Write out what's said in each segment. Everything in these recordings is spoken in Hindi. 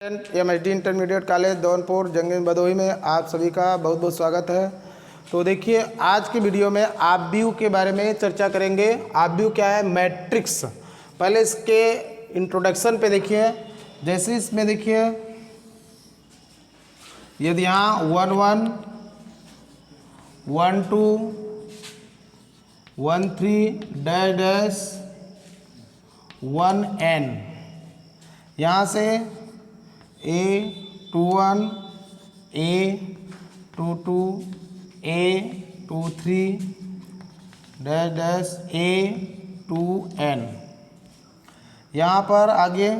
MHD इंटरमीडिएट कॉलेज धौनपुर जंगल भदोही में आप सभी का बहुत बहुत स्वागत है। तो देखिए आज की वीडियो में आव्यूह के बारे में चर्चा करेंगे। आव्यूह क्या है? मैट्रिक्स। पहले इसके इंट्रोडक्शन पे देखिए। जैसे इसमें देखिए यदि यहाँ 1 1 1 2 1 3 डैश डैश 1 n, यहाँ से A21 A22 A23 dash dash A2n, यहाँ पर आगे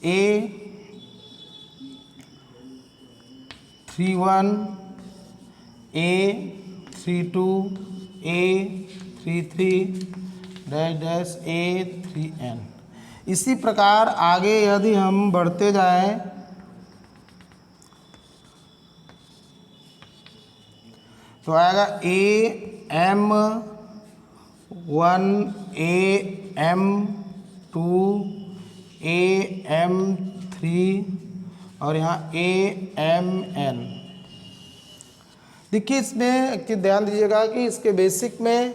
A31 A32 A33 dash dash A3n। इसी प्रकार आगे यदि हम बढ़ते जाएं तो आएगा AM1 AM2 AM3 और यहाँ AMN। देखिए इसमें कि ध्यान दीजिएगा कि इसके बेसिक में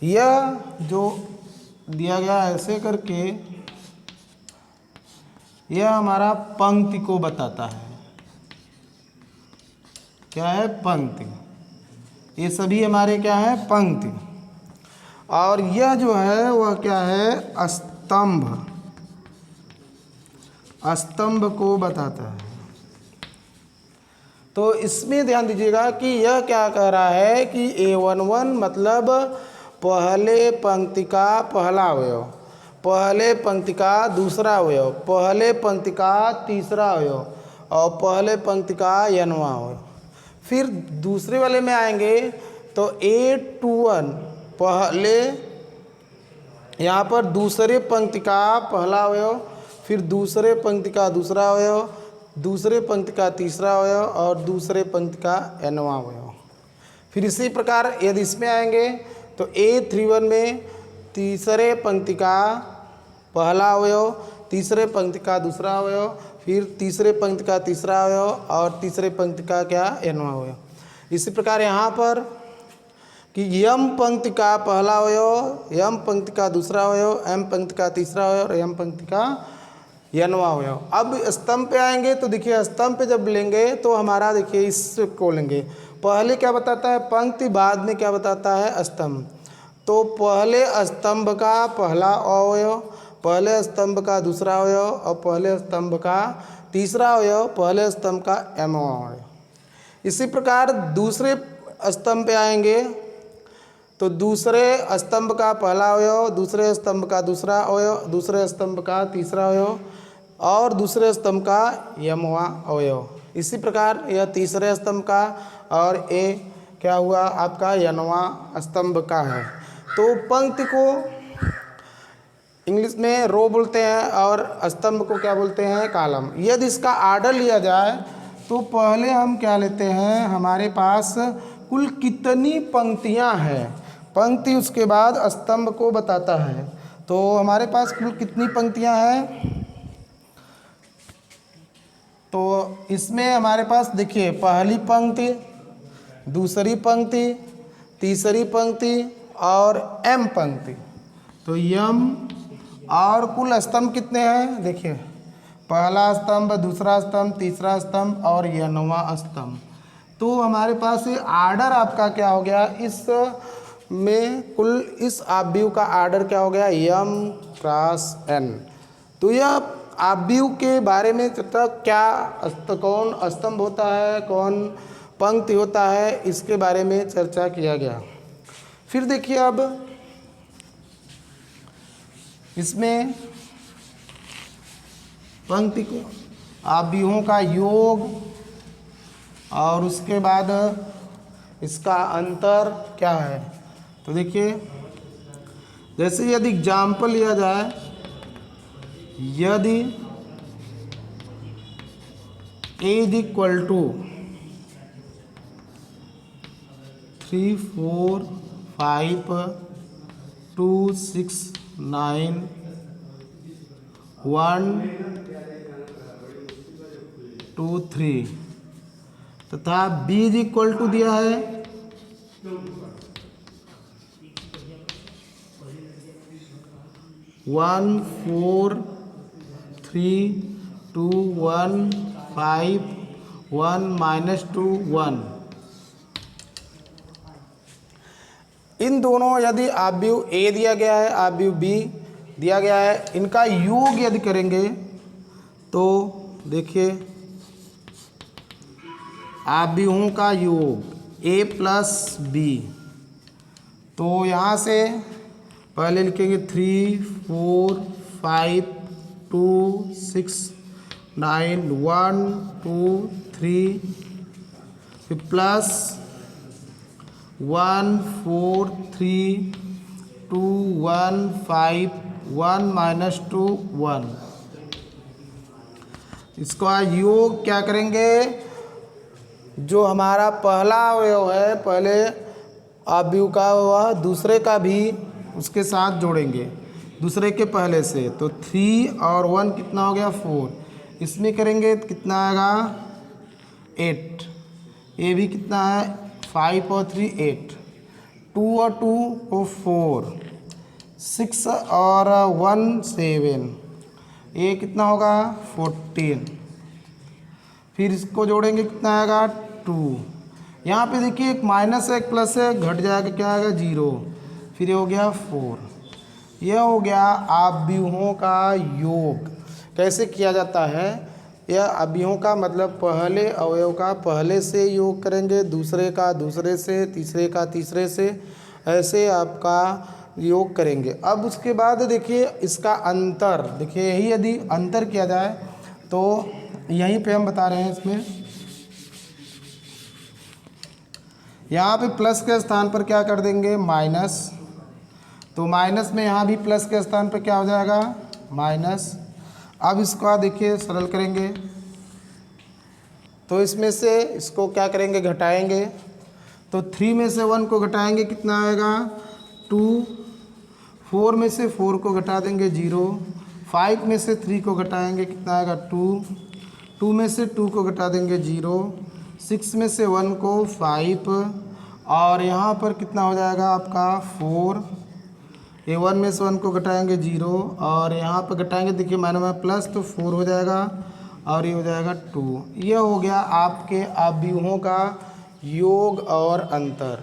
यह जो दिया गया ऐसे करके यह हमारा पंक्ति को बताता है। क्या है? पंक्ति। ये सभी हमारे क्या है? पंक्ति। और यह जो है वह क्या है? स्तंभ। स्तंभ को बताता है। तो इसमें ध्यान दीजिएगा कि यह क्या कह रहा है कि A11 मतलब पहले पंक्ति का पहला अवयव, पहले पंक्ति का दूसरा अवयव, पहले पंक्ति का तीसरा अवयव और पहले पंक्ति का n वां अवयव। फिर दूसरे वाले में आएंगे तो A21 पहले यहाँ पर दूसरे पंक्ति का पहला अवयव, फिर दूसरे पंक्ति का दूसरा अवयव, दूसरे पंक्ति का तीसरा अवयव और दूसरे पंक्ति का n वां अवयव। फिर इसी प्रकार यदि इसमें आएंगे तो A31 में तीसरे पंक्ति का पहला अवयव, तीसरे पंक्ति का दूसरा अवयव, फिर तीसरे पंक्ति का तीसरा अवयव और तीसरे पंक्ति का क्या? n वां अवयव। इसी प्रकार यहाँ पर कि यम पंक्ति का पहला अवयव, यम पंक्ति का दूसरा अवयव, एम पंक्ति का तीसरा अवयव और एम पंक्ति का n वां अवयव। अब स्तंभ पे आएंगे तो देखिए स्तंभ पे जब लेंगे तो हमारा देखिए इसको लेंगे। पहले क्या बताता है? पंक्ति, बाद में क्या बताता है? स्तंभ। तो पहले स्तंभ का पहला अवयव, पहले स्तंभ का दूसरा अवयव और पहले स्तंभ का तीसरा अवयव, पहले स्तंभ का m वां अवयव। इसी प्रकार दूसरे स्तंभ पे आएंगे तो दूसरे स्तंभ का पहला अवयव, दूसरे स्तंभ का दूसरा अवयव, दूसरे स्तंभ का तीसरा अवयव और दूसरे स्तंभ का m वां अवयव। इसी प्रकार यह तीसरे स्तंभ का और A क्या हुआ? आपका n वां स्तंभ का है। तो पंक्ति को इंग्लिश में रो बोलते हैं और स्तंभ को क्या बोलते हैं? कॉलम। यदि इसका आर्डर लिया जाए तो पहले हम क्या लेते हैं? हमारे पास कुल कितनी पंक्तियां हैं, पंक्ति उसके बाद स्तंभ को बताता है। तो हमारे पास कुल कितनी पंक्तियां हैं? तो इसमें हमारे पास देखिए पहली पंक्ति, दूसरी पंक्ति, तीसरी पंक्ति और m पंक्ति। तो यम और कुल स्तंभ कितने हैं? देखिए पहला स्तंभ, दूसरा स्तंभ, तीसरा स्तंभ और n वां स्तंभ। तो हमारे पास ये आर्डर आपका क्या हो गया? इस में कुल इस आव्यूह का आर्डर क्या हो गया? m cross n। तो यह आव्यूह के बारे में चर्चा, क्या कौन स्तंभ होता है, कौन पंक्ति होता है, इसके बारे में चर्चा किया गया। फिर देखिए अब इसमें पंक्ति को आव्यूहों का योग और उसके बाद इसका अंतर क्या है। तो देखिए जैसे यदि एग्जाम्पल लिया जाए, यदि A इज इक्वल टू 3 4 5 2 6 9 1 2 3 तथा b इज इक्वल टू दिया है 1 4 3 2 1 5 1 -2 1। इन दोनों यदि आव्यूह A दिया गया है, आव्यूह B दिया गया है, इनका योग यदि करेंगे तो देखिए आव्यूहों का योग A प्लस B, तो यहाँ से पहले लिखेंगे 3 4 5 2 6 9 1 2 3 फिर प्लस 1 4 3 2 1 5 1 -2 1। इसका योग क्या करेंगे, जो हमारा पहला अवयव है पहले आव्यूह का वह दूसरे का भी उसके साथ जोड़ेंगे, दूसरे के पहले से, तो 3 और 1 कितना हो गया 4। इसमें करेंगे तो कितना आएगा 8। ये भी कितना है 5 और 3 8, 2 और 2 को 4, 6 और 1 7, ये कितना होगा 14। फिर इसको जोड़ेंगे कितना आएगा 2। यहाँ पे देखिए एक माइनस है एक प्लस है, घट जाएगा क्या आएगा 0। फिर ये हो गया 4। यह हो गया आव्यूहों का योग। कैसे किया जाता है, यह आव्यूहों का मतलब पहले अवयव का पहले से योग करेंगे, दूसरे का दूसरे से, तीसरे का तीसरे से, ऐसे आपका योग करेंगे। अब उसके बाद देखिए इसका अंतर, देखिए यही यदि अंतर किया जाए तो यहीं पे हम बता रहे हैं इसमें, यहाँ पे प्लस के स्थान पर क्या कर देंगे माइनस, तो माइनस में यहाँ भी प्लस के स्थान पर क्या हो जाएगा माइनस। अब इसको देखिए सरल करेंगे तो इसमें से इसको क्या करेंगे घटाएंगे, तो 3 में से 1 को घटाएंगे कितना आएगा 2, 4 में से 4 को घटा देंगे 0, 5 में से 3 को घटाएंगे कितना आएगा 2, 2 में से 2 को घटा देंगे 0, 6 में से 1 को 5, और यहाँ पर कितना हो जाएगा आपका 4। ये 1 में से 1 को घटाएंगे 0, और यहाँ पर घटाएंगे देखिए माइनस में प्लस, तो 4 हो जाएगा और ये हो जाएगा 2। यह हो गया आपके आव्यूहों का योग और अंतर।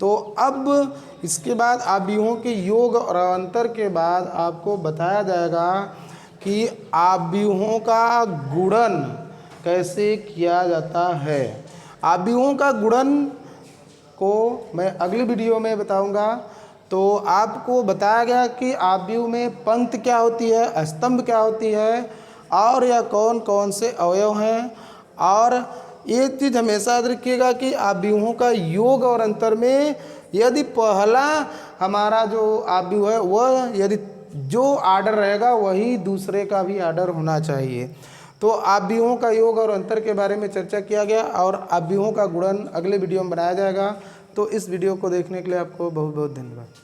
तो अब इसके बाद आव्यूहों के योग और अंतर के बाद आपको बताया जाएगा कि आव्यूहों का गुणन कैसे किया जाता है। आव्यूहों का गुणन को मैं अगली वीडियो में बताऊंगा। तो आपको बताया गया कि आव्यूह में पंक्ति क्या होती है, स्तंभ क्या होती है, और यह कौन कौन से अवयव हैं। और ये चीज़ हमेशा याद रखिएगा कि आव्यूहों का योग और अंतर में यदि पहला हमारा जो आव्यूह है वह यदि जो आर्डर रहेगा वही दूसरे का भी आर्डर होना चाहिए। तो आव्यूहों का योग और अंतर के बारे में चर्चा किया गया और आव्यूहों का गुणन अगले वीडियो में बनाया जाएगा। तो इस वीडियो को देखने के लिए आपको बहुत बहुत धन्यवाद।